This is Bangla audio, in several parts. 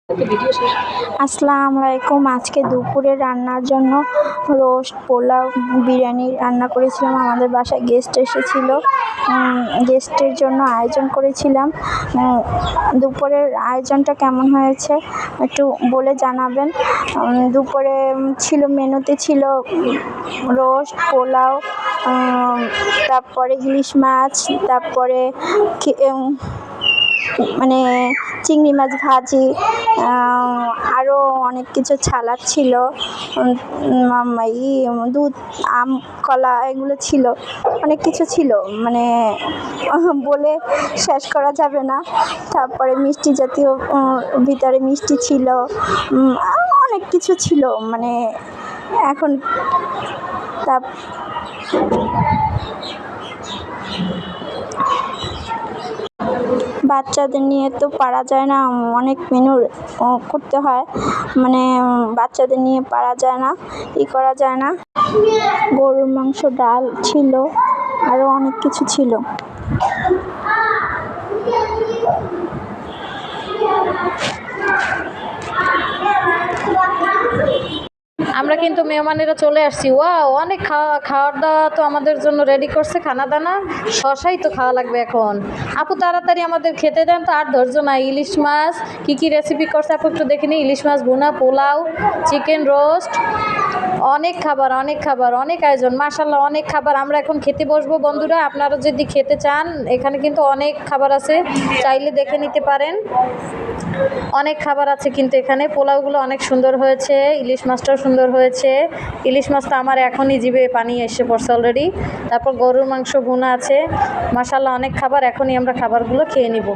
আসসালামু আলাইকুম। আজকে দুপুরে রান্নার জন্য রোস্ট, পোলাও, বিরিয়ানি রান্না করেছিলাম। আমাদের বাসায় গেস্ট এসেছিল, গেস্টের জন্য আয়োজন করেছিলাম। দুপুরের আয়োজনটা কেমন হয়েছে একটু বলে জানাবেন। দুপুরে মেনুতে ছিল রোস্ট, পোলাও, তারপরে ইলিশ মাছ, তারপরে মানে চিংড়ি মাছ ভাজি, আরও অনেক কিছু সালাদ ছিল, দুধ, আম, কলা এগুলো ছিল, অনেক কিছু ছিল, মানে বলে শেষ করা যাবে না। তারপরে মিষ্টি জাতীয়, ভিতরে মিষ্টি ছিল, অনেক কিছু ছিল, মানে এখন বাচ্চাদের নিয়ে তো পারা যায় না, অনেক মেনু করতে হয়, মানে বাচ্চাদের নিয়ে পারা যায় না, করা যায় না। গরুর মাংস, ডাল ছিল, আরও অনেক কিছু ছিল। আমরা কিন্তু মেহমানেরা চলে আসছি। ওয়াও, অনেক খাওয়ার দাওয়া তো আমাদের জন্য রেডি করছে, খানা দানা। শশাই তো খাওয়া লাগবে এখন। আপু তাড়াতাড়ি আমাদের খেতে দেন, তো আর ধৈর্য নাই। ইলিশ মাছ কি রেসিপি করছে আপু একটু দেখে নিই। ইলিশ মাছ ভুনা, পোলাও, চিকেন রোস্ট, অনেক খাবার, অনেক আয়োজন, মাশাআল্লাহ অনেক খাবার। আমরা এখন খেতে বসবো বন্ধুরা। আপনারা যদি খেতে চান, এখানে কিন্তু অনেক খাবার আছে, চাইলে দেখে নিতে পারেন। অনেক খাবার আছে কিন্তু এখানে। পোলাওগুলো অনেক সুন্দর হয়েছে, ইলিশ মাছটাও সুন্দর হয়েছে। ইলিশ মাছটা আমার এখনই জিভে পানি এসে পড়ছে অলরেডি। তারপর গরুর মাংস ভুনা আছে, মাশাআল্লাহ অনেক খাবার। এখনই আমরা খাবারগুলো খেয়ে নিব।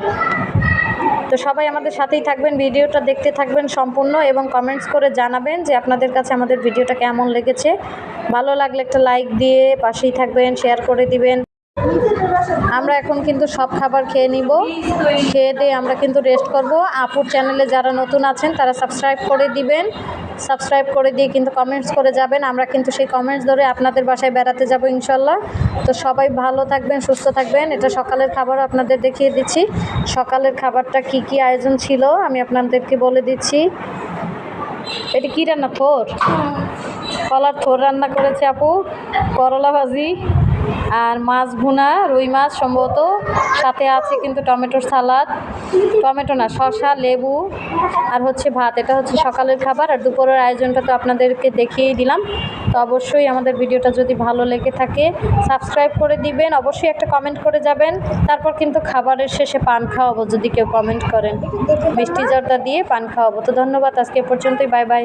তো সবাই আমাদের সাথেই থাকবেন, ভিডিওটা দেখতে থাকবেন সম্পূর্ণ, এবং কমেন্টস করে জানাবেন যে আপনাদের কাছে আমাদের ভিডিওটা কেমন লেগেছে। ভালো লাগলে একটা লাইক দিয়ে পাশেই থাকবেন, শেয়ার করে দিবেন। আমরা এখন কিন্তু সব খাবার খেয়ে নিব, খেয়ে দিয়ে আমরা কিন্তু রেস্ট করব। আপুর চ্যানেলে যারা নতুন আছেন তারা সাবস্ক্রাইব করে দিবেন, সাবস্ক্রাইব করে দিয়ে কিন্তু কমেন্টস করে যাবেন। আমরা কিন্তু সেই কমেন্টস ধরে আপনাদের বাসায় বেড়াতে যাব ইনশাল্লাহ। তো সবাই ভালো থাকবেন, সুস্থ থাকবেন। এটা সকালের খাবারও আপনাদের দেখিয়ে দিচ্ছি। সকালের খাবারটা কি আয়োজন ছিল আমি আপনাদেরকে বলে দিচ্ছি। এটি কী রান্না? থোর, কলার থোর রান্না করেছে আপু, করলা ভাজি আর মাছ ভুনা, রুই মাছ সম্ভবত, সাথে আছে কিন্তু টমেটোর সালাদ, টমেটো না শসা, লেবু, আর হচ্ছে ভাত। এটা হচ্ছে সকালের খাবার। আর দুপুরের আয়োজনটা তো আপনাদেরকে দেখিয়েই দিলাম। তো অবশ্যই আমাদের ভিডিওটা যদি ভালো লেগে থাকে সাবস্ক্রাইব করে দিবেন, অবশ্যই একটা কমেন্ট করে যাবেন। তারপর কিন্তু খাবারের শেষে পান খাওয়াবো, যদি কেউ কমেন্ট করেন, মিষ্টি জর্দা দিয়ে পান খাওয়াবো। তো ধন্যবাদ, আজকে পর্যন্তই, বাই বাই।